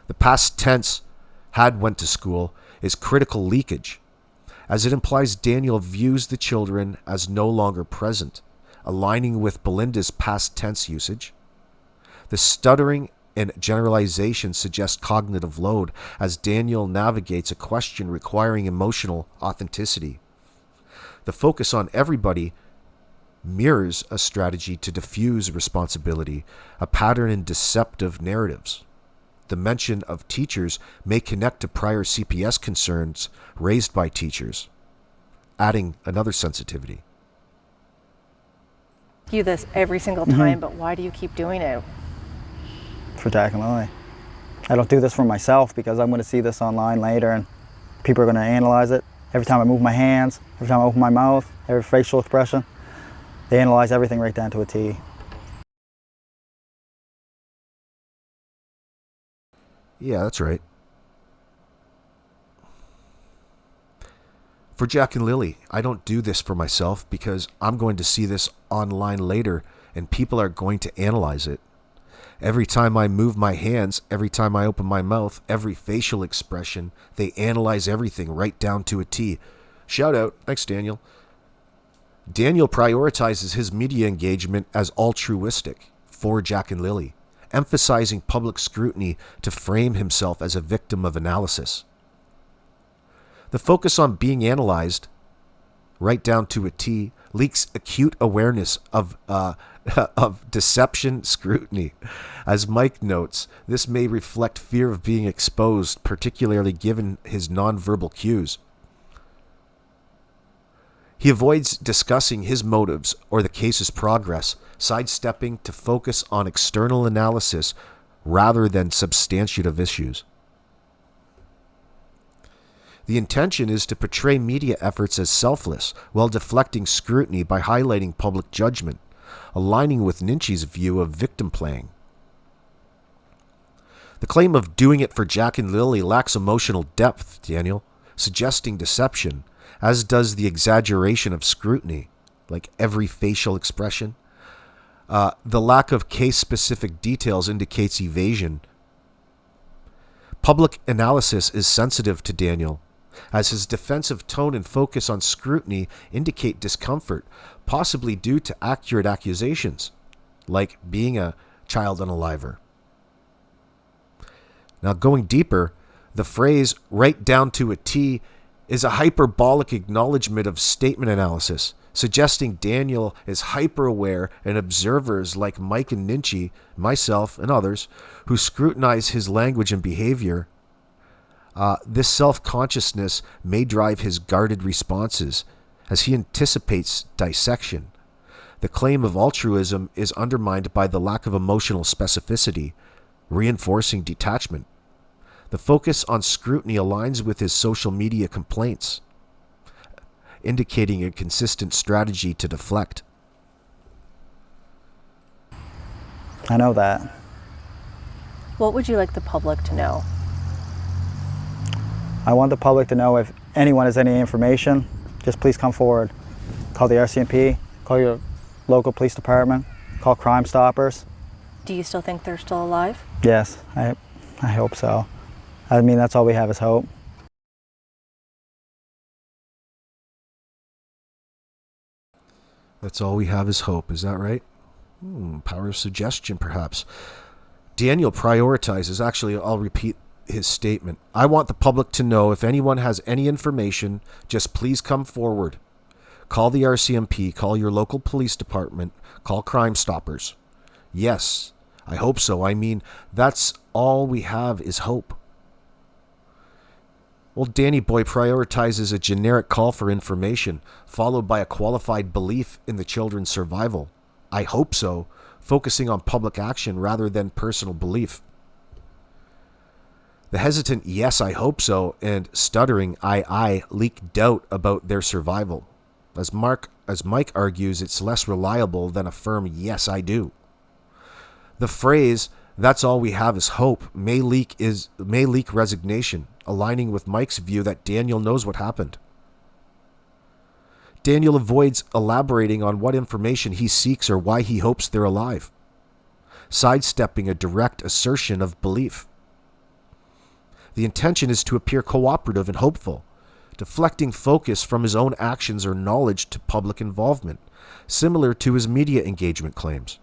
the past tense went to school is critical leakage, as it implies Daniel views the children as no longer present, aligning with Belinda's past tense usage. The stuttering and generalization suggest cognitive load as Daniel navigates a question requiring emotional authenticity. The focus on everybody mirrors a strategy to diffuse responsibility, a pattern in deceptive narratives. The mention of teachers may connect to prior CPS concerns raised by teachers, adding another sensitivity. You do this every single time, but why do you keep doing it? For Jack and Lily. I don't do this for myself because I'm going to see this online later and people are going to analyze it. Every time I move my hands, every time I open my mouth, every facial expression, they analyze everything right down to a T. Yeah, that's right. For Jack and Lily, I don't do this for myself because I'm going to see this online later and people are going to analyze it. Every time I move my hands, every time I open my mouth, every facial expression, they analyze everything right down to a T. Shout out. Thanks, Daniel. Daniel prioritizes his media engagement as altruistic for Jack and Lily, emphasizing public scrutiny to frame himself as a victim of analysis. The focus on being analyzed, right down to a T, leaks acute awareness of deception scrutiny. As Mike notes, this may reflect fear of being exposed, particularly given his nonverbal cues. He avoids discussing his motives or the case's progress, sidestepping to focus on external analysis rather than substantive issues. The intention is to portray media efforts as selfless while deflecting scrutiny by highlighting public judgment, aligning with Nichi's view of victim playing. The claim of doing it for Jack and Lily lacks emotional depth, Daniel, suggesting deception, as does the exaggeration of scrutiny, like every facial expression. The lack of case-specific details indicates evasion. Public analysis is sensitive to Daniel, as his defensive tone and focus on scrutiny indicate discomfort, possibly due to accurate accusations, like being a child unaliver. Now, going deeper, the phrase right down to a T is a hyperbolic acknowledgement of statement analysis, suggesting Daniel is hyper-aware and observers like Mike and Nichi, myself, and others who scrutinize his language and behavior. This self-consciousness may drive his guarded responses as he anticipates dissection. The claim of altruism is undermined by the lack of emotional specificity, reinforcing detachment. The focus on scrutiny aligns with his social media complaints, indicating a consistent strategy to deflect. I know that. What would you like the public to know? I want the public to know if anyone has any information, just please come forward. Call the RCMP, call your local police department, call Crime Stoppers. Do you still think they're still alive? Yes, I hope so. I mean, that's all we have is hope. That's all we have is hope, is that right? Power of suggestion, perhaps. Daniel prioritizes, actually, I'll repeat his statement. I want the public to know if anyone has any information, just please come forward. Call the RCMP, call your local police department, call Crime Stoppers. Yes, I hope so. I mean, that's all we have is hope. Well, Danny Boy prioritizes a generic call for information, followed by a qualified belief in the children's survival. I hope so, focusing on public action rather than personal belief. The hesitant yes, I hope so, and stuttering I leak doubt about their survival. As Mike argues, it's less reliable than a firm yes, I do. The phrase, that's all we have is hope, may leak resignation, aligning with Mike's view that Daniel knows what happened. Daniel avoids elaborating on what information he seeks or why he hopes they're alive, sidestepping a direct assertion of belief. The intention is to appear cooperative and hopeful, deflecting focus from his own actions or knowledge to public involvement, similar to his media engagement claims.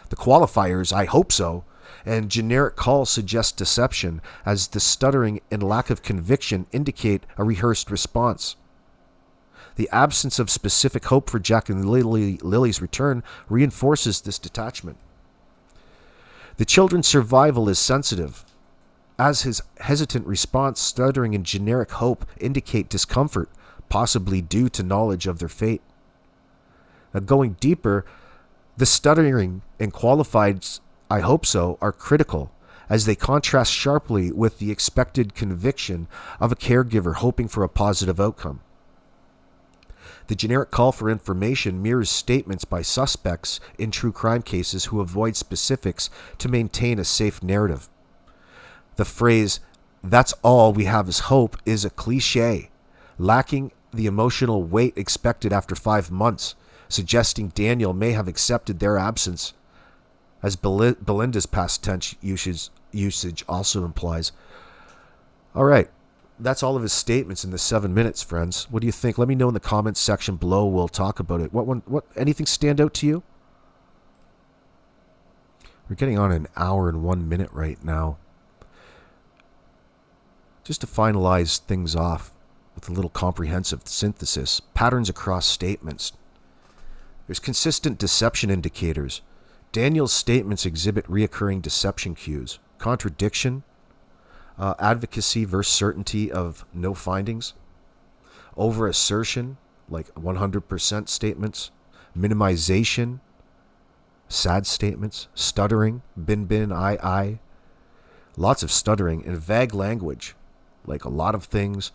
The qualifiers, "I hope so," and generic call suggest deception, as the stuttering and lack of conviction indicate a rehearsed response. The absence of specific hope for Jack and Lily's return reinforces this detachment. The children's survival is sensitive, as his hesitant response, stuttering, and generic hope indicate discomfort, possibly due to knowledge of their fate. Now, going deeper, the stuttering and qualified "I hope so" are critical, as they contrast sharply with the expected conviction of a caregiver hoping for a positive outcome. The generic call for information mirrors statements by suspects in true crime cases who avoid specifics to maintain a safe narrative. The phrase, "that's all we have is hope," is a cliche, lacking the emotional weight expected after 5 months, suggesting Daniel may have accepted their absence, as Belinda's past tense usage also implies. All right. That's all of his statements in the 7 minutes, friends. What do you think? Let me know in the comments section below. We'll talk about it. Anything stand out to you? We're getting on an hour and 1 minute right now. Just to finalize things off with a little comprehensive synthesis, patterns across statements. There's consistent deception indicators. Daniel's statements exhibit reoccurring deception cues. Contradiction, advocacy versus certainty of no findings, over-assertion, like 100% statements, minimization, sad statements, stuttering, bin, I, lots of stuttering, and vague language, like a lot of things,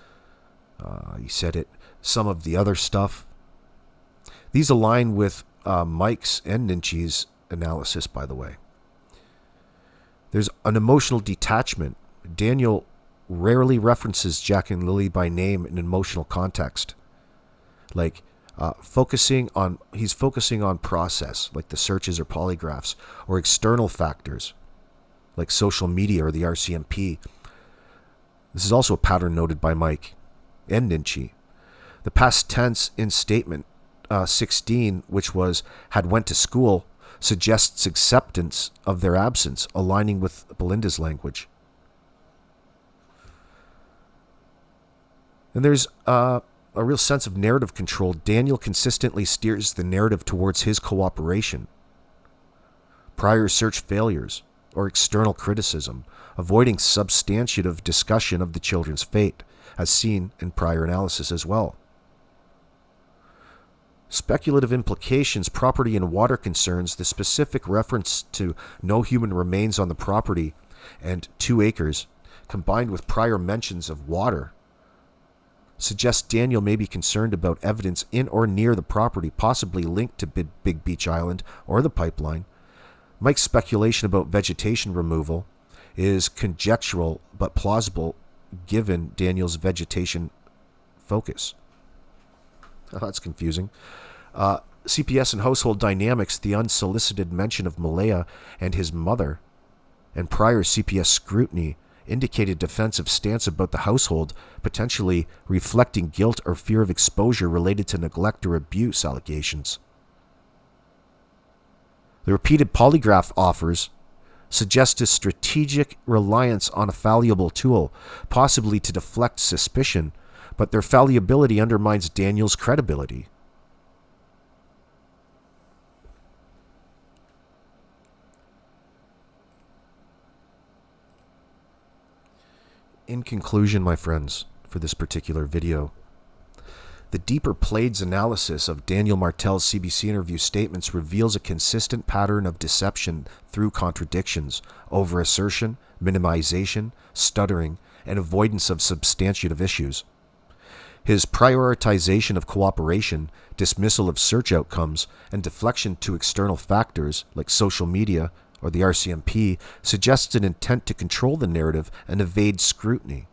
he said it, some of the other stuff. These align with Mike's and Nichi's analysis, by the way. There's an emotional detachment. Daniel rarely references Jack and Lily by name in emotional context. Like he's focusing on process, like the searches or polygraphs, or external factors, like social media or the RCMP. This is also a pattern noted by Mike and Nichi. The past tense in statement 16, which was "had went to school," suggests acceptance of their absence, aligning with Belinda's language. And there's a real sense of narrative control. Daniel consistently steers the narrative towards his cooperation, prior search failures, or external criticism, avoiding substantive discussion of the children's fate, as seen in prior analysis as well. Speculative implications, property and water concerns, the specific reference to no human remains on the property and 2 acres, combined with prior mentions of water, suggests Daniel may be concerned about evidence in or near the property, possibly linked to Big Beach Island or the pipeline. Mike's speculation about vegetation removal is conjectural but plausible given Daniel's vegetation focus. Oh, that's confusing. CPS and household dynamics, the unsolicited mention of Malaya and his mother, and prior CPS scrutiny indicated defensive stance about the household, potentially reflecting guilt or fear of exposure related to neglect or abuse allegations. The repeated polygraph offers suggest a strategic reliance on a fallible tool, possibly to deflect suspicion, but their fallibility undermines Daniel's credibility. In conclusion, my friends, for this particular video, the deeper Plaids analysis of Daniel Martel's CBC interview statements reveals a consistent pattern of deception through contradictions, over-assertion, minimization, stuttering, and avoidance of substantive issues. His prioritization of cooperation, dismissal of search outcomes, and deflection to external factors like social media or the RCMP suggests an intent to control the narrative and evade scrutiny.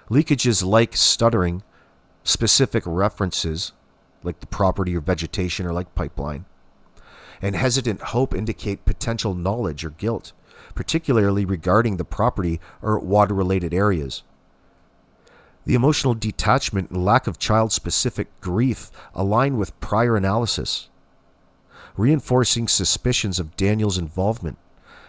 Leakages like stuttering, specific references like the property or vegetation or like pipeline, and hesitant hope indicate potential knowledge or guilt, particularly regarding the property or water-related areas. The emotional detachment and lack of child-specific grief align with prior analysis. reinforcing suspicions of Daniel's involvement.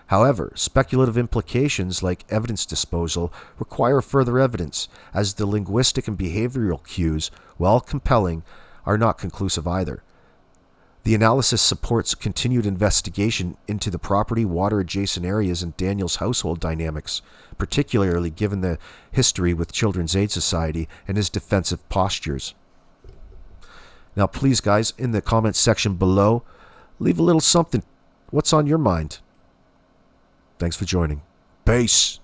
However, speculative implications like evidence disposal require further evidence, as the linguistic and behavioral cues, while compelling, are not conclusive either. The analysis supports continued investigation into the property, water adjacent areas, and Daniel's household dynamics, particularly given the history with Children's Aid Society and his defensive postures. Now, please, guys, in the comments section below, leave a little something. What's on your mind? Thanks for joining. Peace.